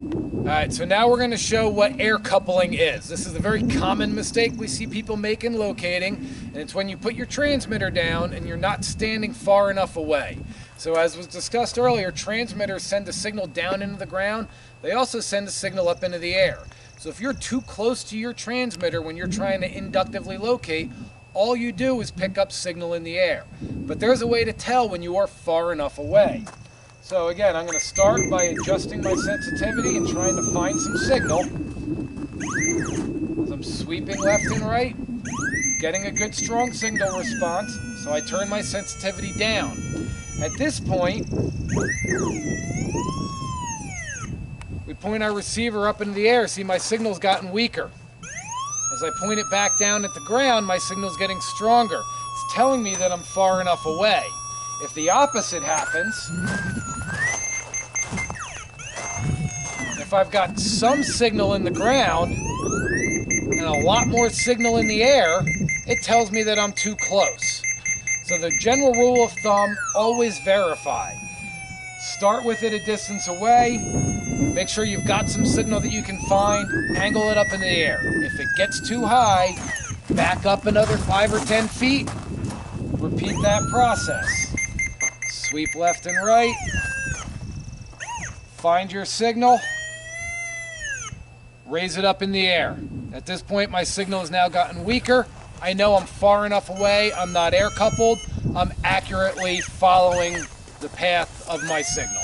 Alright, so now we're going to show what air coupling is. This is a very common mistake we see people make in locating, and it's when you put your transmitter down and you're not standing far enough away. So as was discussed earlier, transmitters send a signal down into the ground. They also send a signal up into the air. So if you're too close to your transmitter when you're trying to inductively locate, all you do is pick up signal in the air. But there's a way to tell when you are far enough away. So again, I'm going to start by adjusting my sensitivity and trying to find some signal. As I'm sweeping left and right, getting a good strong signal response, so I turn my sensitivity down. At this point, we point our receiver up into the air. See, my signal's gotten weaker. As I point it back down at the ground, my signal's getting stronger. It's telling me that I'm far enough away. If the opposite happens, if I've got some signal in the ground and a lot more signal in the air, it tells me that I'm too close. So the general rule of thumb, always verify. Start with it a distance away, make sure you've got some signal that you can find, angle it up in the air. If it gets too high, back up another 5 or 10 feet, repeat that process. Sweep left and right, find your signal, raise it up in the air. At this point, my signal has now gotten weaker. I know I'm far enough away, I'm not air coupled, I'm accurately following the path of my signal.